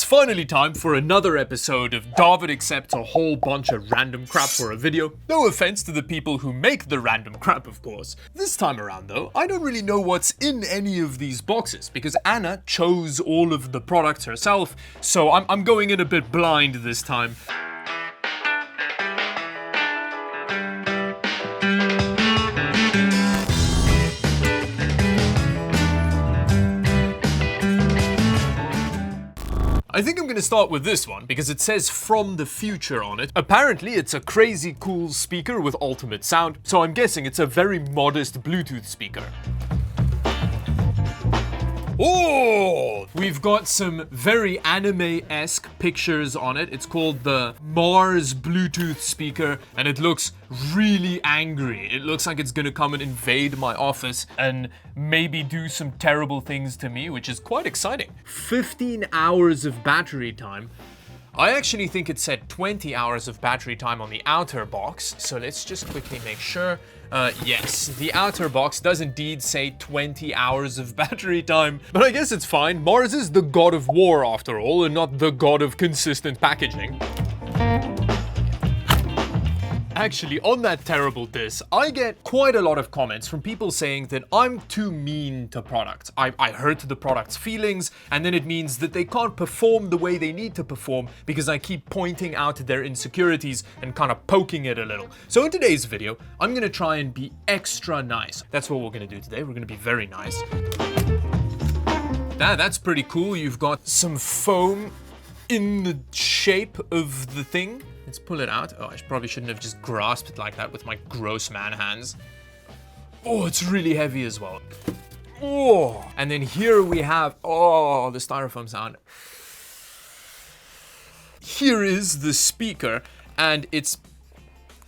It's finally time for another episode of Dawid accepts a whole bunch of random crap for a video. No offense to the people who make the random crap, of course. This time around though, I don't really know what's in any of these boxes because Anna chose all of the products herself, so I'm going in a bit blind this time. I think I'm gonna start with this one because it says from the future on it. Apparently it's a crazy cool speaker with ultimate sound, so I'm guessing it's a very modest Bluetooth speaker. Oh! We've got some very anime-esque pictures on it. It's called the Mars Bluetooth speaker, and it looks really angry. It looks like it's gonna come and invade my office and maybe do some terrible things to me, which is quite exciting. 15 hours of battery time. I actually think it said 20 hours of battery time on the outer box, so let's just quickly make sure. Yes, the outer box does indeed say 20 hours of battery time, but I guess it's fine. Mars is the god of war after all, and not the god of consistent packaging. Actually, on that terrible diss, I get quite a lot of comments from people saying that I'm too mean to products. I hurt the product's feelings, and then it means that they can't perform the way they need to perform because I keep pointing out their insecurities and kind of poking it a little. So in today's video, I'm gonna try and be extra nice. That's what we're gonna do today. We're gonna be very nice. That's pretty cool. You've got some foam in the shape of the thing. Let's pull it out. Oh, I probably shouldn't have just grasped it like that with my gross man hands. Oh, it's really heavy as well. Oh, and then here we have, oh, the styrofoam sound. Here is the speaker, and it's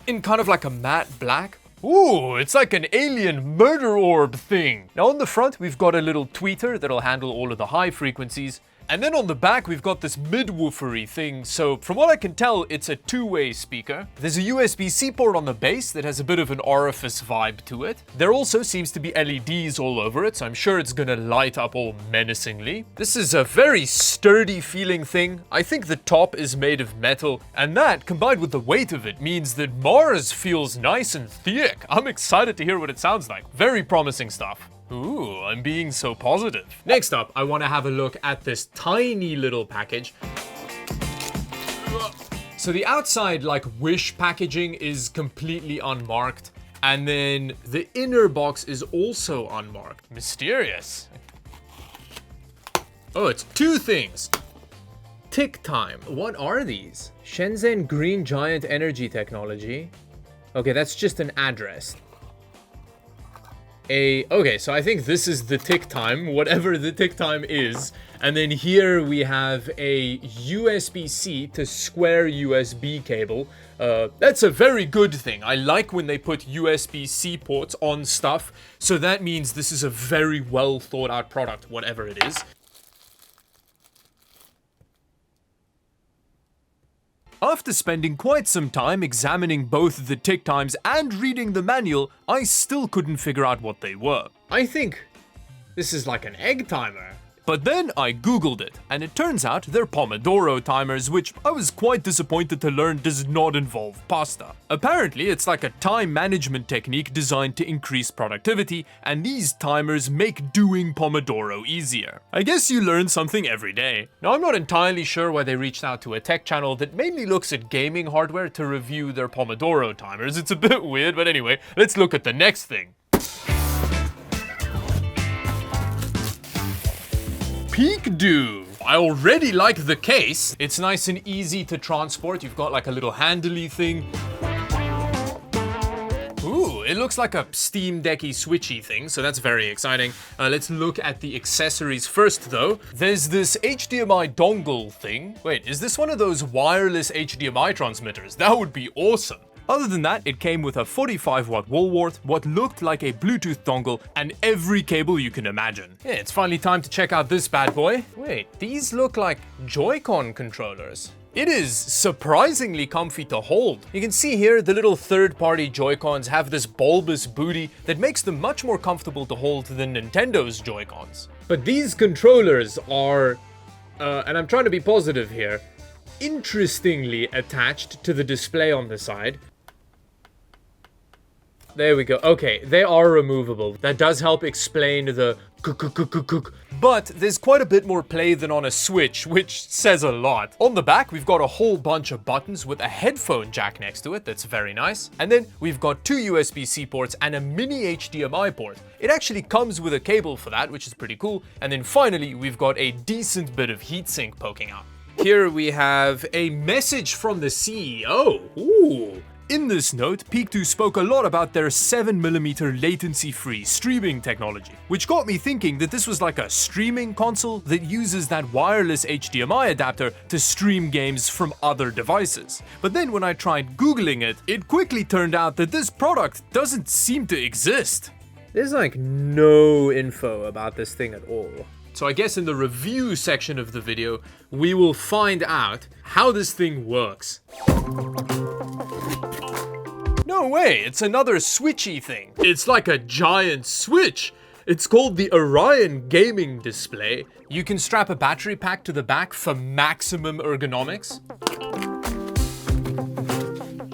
in kind of like a matte black. Ooh, it's like an alien murder orb thing. Now on the front, we've got a little tweeter that'll handle all of the high frequencies. And then on the back, we've got this mid-woofery thing. So from what I can tell, it's a two-way speaker. There's a USB-C port on the base that has a bit of an orifice vibe to it. There also seems to be LEDs all over it, so I'm sure it's gonna light up all menacingly. This is a very sturdy feeling thing. I think the top is made of metal, and that, combined with the weight of it, means that Mars feels nice and thick. I'm excited to hear what it sounds like. Very promising stuff. Ooh, I'm being so positive. Next up, I want to have a look at this tiny little package. So the outside, like, Wish packaging is completely unmarked. And then the inner box is also unmarked. Mysterious. Oh, it's two things. Tick time. What are these? Shenzhen Green Giant Energy Technology. Okay, that's just an address. Okay, so I think this is the tick time, whatever the tick time is. And then here we have a USB-C to square USB cable. That's a very good thing. I like when they put USB-C ports on stuff. So that means this is a very well thought out product, whatever it is. After spending quite some time examining both the tick times and reading the manual, I still couldn't figure out what they were. I think this is like an egg timer. But then I googled it, and it turns out they're Pomodoro timers, which I was quite disappointed to learn does not involve pasta. Apparently, it's like a time management technique designed to increase productivity, and these timers make doing Pomodoro easier. I guess you learn something every day. Now, I'm not entirely sure why they reached out to a tech channel that mainly looks at gaming hardware to review their Pomodoro timers. It's a bit weird, but anyway, let's look at the next thing. Peak Dew. I already like the case. It's nice and easy to transport. You've got like a little handly thing. Ooh, it looks like a Steam Decky switchy thing, so that's very exciting. Let's look at the accessories first though. There's this HDMI dongle thing. Wait, is this one of those wireless HDMI transmitters? That would be awesome. Other than that, it came with a 45-watt wall wart, what looked like a Bluetooth dongle, and every cable you can imagine. Yeah, it's finally time to check out this bad boy. Wait, these look like Joy-Con controllers. It is surprisingly comfy to hold. You can see here the little third-party Joy-Cons have this bulbous booty that makes them much more comfortable to hold than Nintendo's Joy-Cons. But these controllers are and I'm trying to be positive here, interestingly attached to the display on the side. There we go. Okay, they are removable. That does help explain the but there's quite a bit more play than on a Switch, which says a lot. On the back, we've got a whole bunch of buttons with a headphone jack next to it. That's very nice. And then we've got 2 USB-C ports and a mini HDMI port. It actually comes with a cable for that, which is pretty cool. And then finally, we've got a decent bit of heatsink poking out. Here we have a message from the CEO. Ooh. In this note, Peak2 spoke a lot about their 7mm latency-free streaming technology, which got me thinking that this was like a streaming console that uses that wireless HDMI adapter to stream games from other devices. But then when I tried Googling it, it quickly turned out that this product doesn't seem to exist. There's like no info about this thing at all. So I guess in the review section of the video, we will find out how this thing works. No way, it's another Switchy thing. It's like a giant Switch. It's called the Orion Gaming Display. You can strap a battery pack to the back for maximum ergonomics.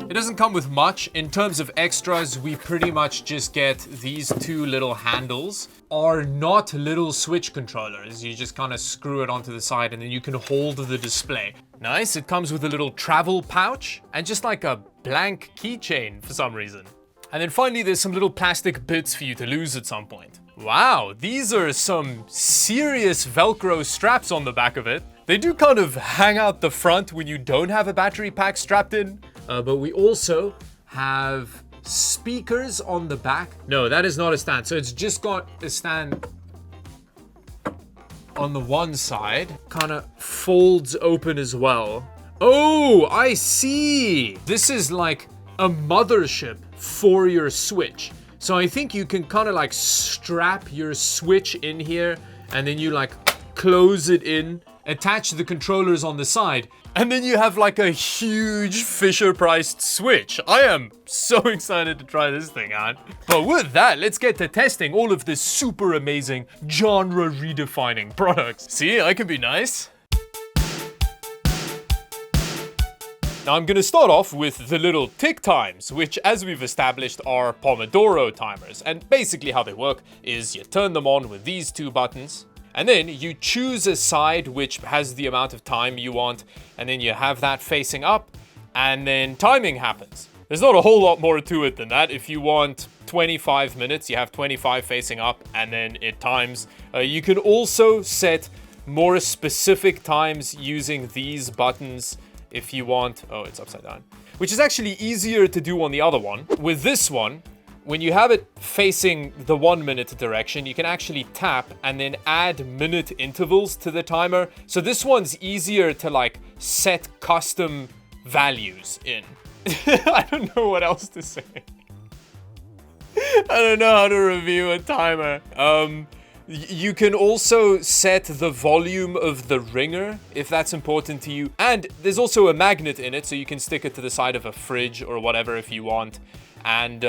It doesn't come with much. In terms of extras, we pretty much just get these 2 little handles. Are not little Switch controllers. You just kind of screw it onto the side and then you can hold the display. Nice, it comes with a little travel pouch and just like a blank keychain for some reason. And then finally, there's some little plastic bits for you to lose at some point. Wow, these are some serious Velcro straps on the back of it. They do kind of hang out the front when you don't have a battery pack strapped in. But we also have speakers on the back. No, that is not a stand. So it's just got a stand on the one side. Kind of folds open as well. Oh, I see. This is like a mothership for your Switch. So I think you can kind of like strap your Switch in here and then you like close it in, attach the controllers on the side, and then you have like a huge Fisher-priced Switch. I am so excited to try this thing out. But with that, let's get to testing all of this super amazing genre-redefining products. See, I can be nice. Now I'm gonna start off with the little tick times, which as we've established are Pomodoro timers. And basically how they work is you turn them on with these 2 buttons, and then you choose a side which has the amount of time you want, and then you have that facing up, and then timing happens. There's not a whole lot more to it than that. If you want 25 minutes, you have 25 facing up, and then it times. You can also set more specific times using these buttons if you want. Oh, it's upside down. Which is actually easier to do on the other one. With this one, when you have it facing the 1 minute direction, you can actually tap and then add minute intervals to the timer. So this one's easier to like set custom values in. I don't know what else to say. I don't know how to review a timer. You can also set the volume of the ringer if that's important to you. And there's also a magnet in it, so you can stick it to the side of a fridge or whatever if you want. And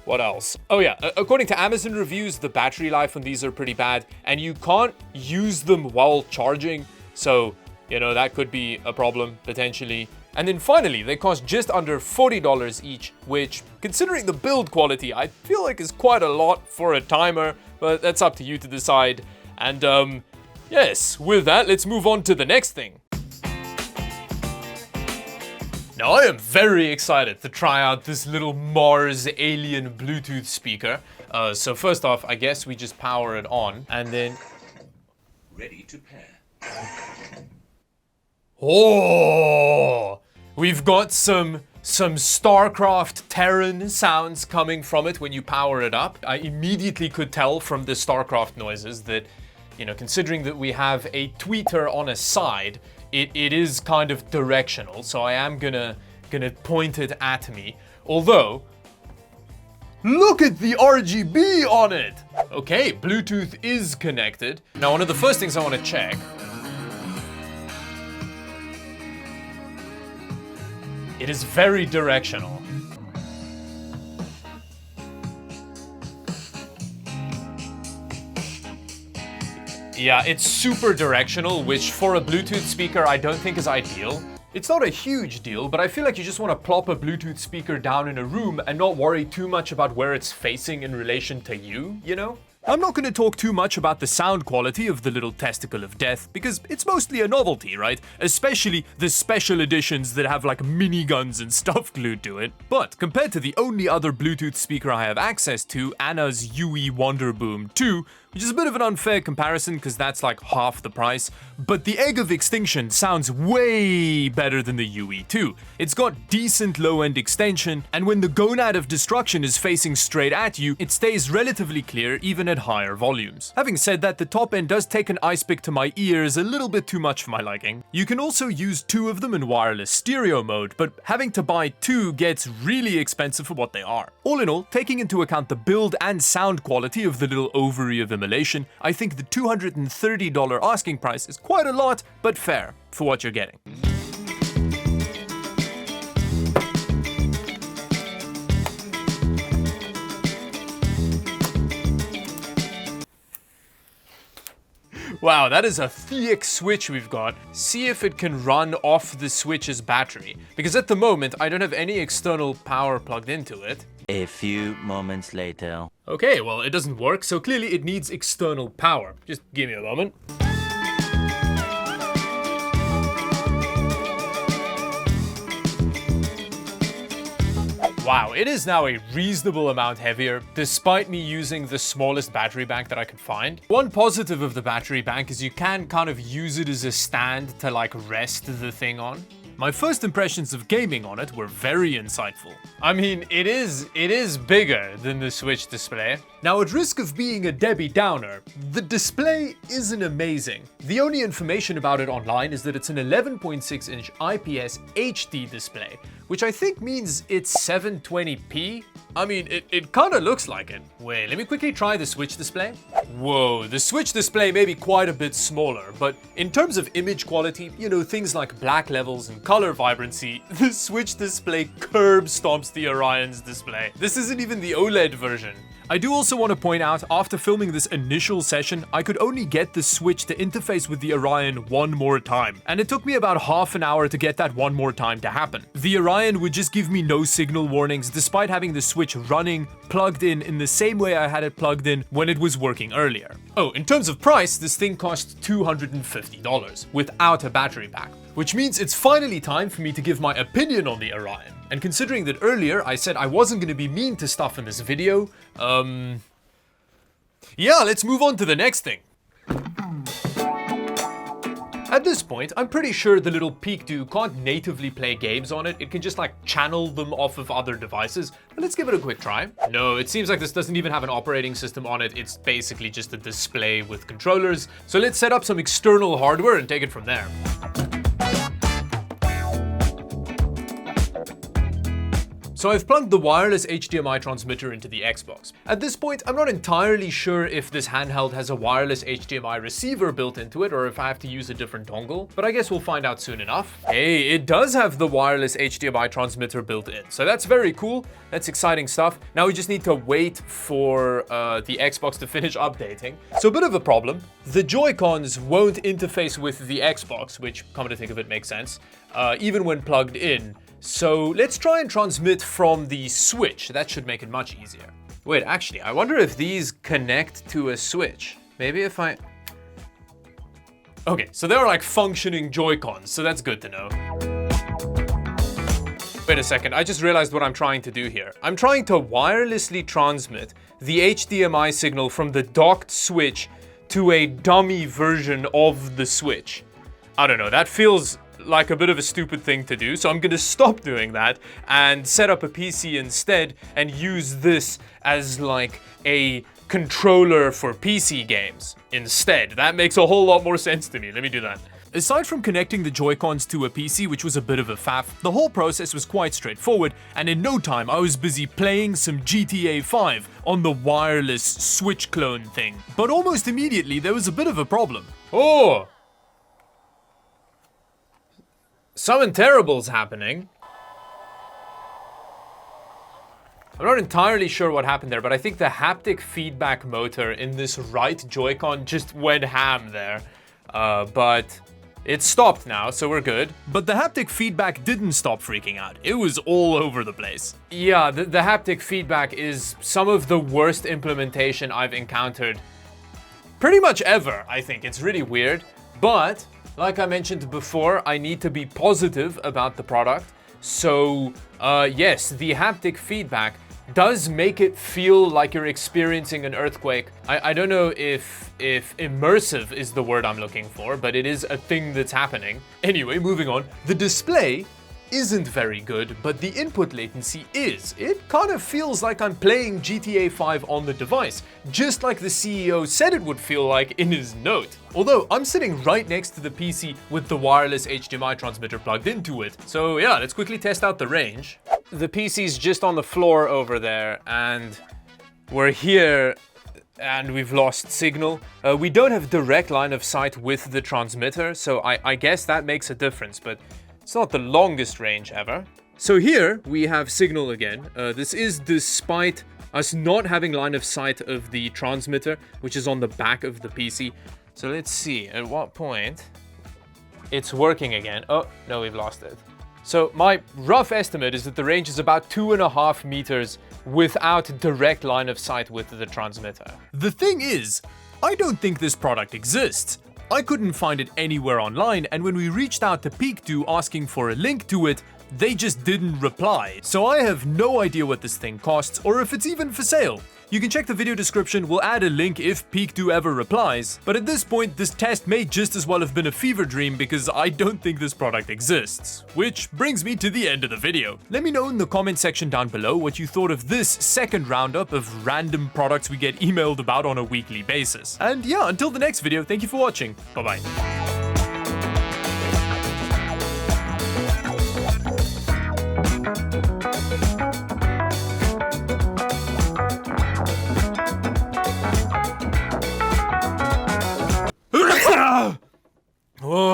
what else? Oh yeah, according to Amazon reviews, the battery life on these are pretty bad and you can't use them while charging. So, you know, that could be a problem potentially. And then finally, they cost just under $40 each, which, considering the build quality, I feel like is quite a lot for a timer, but that's up to you to decide. And yes, with that, let's move on to the next thing. Now, I am very excited to try out this little Mars alien Bluetooth speaker. So first off, I guess we just power it on and then... Ready to pair. Oh! We've got some StarCraft Terran sounds coming from it when you power it up. I immediately could tell from the StarCraft noises that, you know, considering that we have a tweeter on a side, it is kind of directional, so I am gonna point it at me. Although, look at the RGB on it! Okay, Bluetooth is connected. Now, one of the first things I want to check. It is very directional. Yeah, it's super directional, which for a Bluetooth speaker I don't think is ideal. It's not a huge deal, but I feel like you just want to plop a Bluetooth speaker down in a room and not worry too much about where it's facing in relation to you, you know? I'm not going to talk too much about the sound quality of the little testicle of death, because it's mostly a novelty, right? Especially the special editions that have like miniguns and stuff glued to it. But compared to the only other Bluetooth speaker I have access to, Anna's UE Wonderboom 2, which is a bit of an unfair comparison because that's like half the price, but the Egg of Extinction sounds way better than the UE2. It's got decent low-end extension, and when the Gonad of Destruction is facing straight at you, it stays relatively clear even at higher volumes. Having said that, the top end does take an ice pick to my ears a little bit too much for my liking. You can also use two of them in wireless stereo mode, but having to buy two gets really expensive for what they are. All in all, taking into account the build and sound quality of the little ovary of immolation, I think the $230 asking price is quite a lot, but fair for what you're getting. Wow, that is a thick switch we've got. See if it can run off the switch's battery, because at the moment I don't have any external power plugged into it. A few moments later. Okay, well, it doesn't work, so clearly it needs external power. Just give me a moment. Wow, it is now a reasonable amount heavier, despite me using the smallest battery bank that I could find. One positive of the battery bank is you can kind of use it as a stand to like rest the thing on. My first impressions of gaming on it were very insightful. I mean, it is bigger than the Switch display. Now, at risk of being a Debbie Downer, the display isn't amazing. The only information about it online is that it's an 11.6-inch IPS HD display, which I think means it's 720p. I mean, it kind of looks like it. Wait, let me quickly try the Switch display. Whoa, the Switch display may be quite a bit smaller, but in terms of image quality, you know, things like black levels and color vibrancy, the Switch display curb stomps the Orion's display. This isn't even the OLED version. I do also want to point out, after filming this initial session, I could only get the Switch to interface with the Orion one more time, and it took me about half an hour to get that one more time to happen. The Orion would just give me no signal warnings despite having the Switch running, plugged in the same way I had it plugged in when it was working earlier. Oh, in terms of price, this thing cost $250 without a battery pack, which means it's finally time for me to give my opinion on the Orion. And considering that earlier I said I wasn't going to be mean to stuff in this video, yeah, let's move on to the next thing. At this point, I'm pretty sure the little Peek-Do can't natively play games on it. It can just like channel them off of other devices. But let's give it a quick try. No, it seems like this doesn't even have an operating system on it. It's basically just a display with controllers. So let's set up some external hardware and take it from there. So I've plugged the wireless HDMI transmitter into the Xbox. At this point, I'm not entirely sure if this handheld has a wireless HDMI receiver built into it or if I have to use a different dongle, but I guess we'll find out soon enough. Hey, it does have the wireless HDMI transmitter built in, so that's very cool. That's exciting stuff. Now we just need to wait for the Xbox to finish updating. So a bit of a problem. The Joy-Cons won't interface with the Xbox, which, come to think of it, makes sense, even when plugged in. So let's try and transmit from the Switch. That should make it much easier. Wait, actually, I wonder if these connect to a Switch. Maybe if I... Okay, so they're like functioning Joy-Cons, so that's good to know. Wait a second, I just realized what I'm trying to do here. I'm trying to wirelessly transmit the HDMI signal from the docked Switch to a dummy version of the Switch. I don't know, that feels like a bit of a stupid thing to do, so I'm gonna stop doing that and set up a PC instead and use this as like a controller for PC games instead. That makes a whole lot more sense to me. Let me do that. Aside from connecting the Joy-Cons to a PC, which was a bit of a faff, the whole process was quite straightforward, and in no time I was busy playing some GTA 5 on the wireless Switch clone thing. But almost immediately there was a bit of a problem. Oh! Something terrible's happening. I'm not entirely sure what happened there, but I think the haptic feedback motor in this right Joy-Con just went ham there. But it stopped now, so we're good. But the haptic feedback didn't stop freaking out. It was all over the place. Yeah, the haptic feedback is some of the worst implementation I've encountered pretty much ever, I think. It's really weird. But, like I mentioned before, I need to be positive about the product. So, yes, the haptic feedback does make it feel like you're experiencing an earthquake. I don't know if immersive is the word I'm looking for, but it is a thing that's happening. Anyway, moving on. The display isn't very good, but the input latency is. It kind of feels like I'm playing GTA 5 on the device, just like the CEO said it would feel like in his note. Although, I'm sitting right next to the PC with the wireless HDMI transmitter plugged into it. So yeah, let's quickly test out the range. The PC's just on the floor over there, and we're here, and we've lost signal. We don't have direct line of sight with the transmitter, so I guess that makes a difference, but it's not the longest range ever. So here we have signal again. This is despite us not having line of sight of the transmitter, which is on the back of the PC. So let's see at what point it's working again. Oh, no, we've lost it. So my rough estimate is that the range is about 2.5 meters without direct line of sight with the transmitter. The thing is, I don't think this product exists. I couldn't find it anywhere online, and when we reached out to Peak2 asking for a link to it, they just didn't reply. So I have no idea what this thing costs or if it's even for sale. You can check the video description, we'll add a link if Peak2 ever replies. But at this point, this test may just as well have been a fever dream because I don't think this product exists. Which brings me to the end of the video. Let me know in the comment section down below what you thought of this second roundup of random products we get emailed about on a weekly basis. And yeah, until the next video, thank you for watching. Bye-bye. Whoa.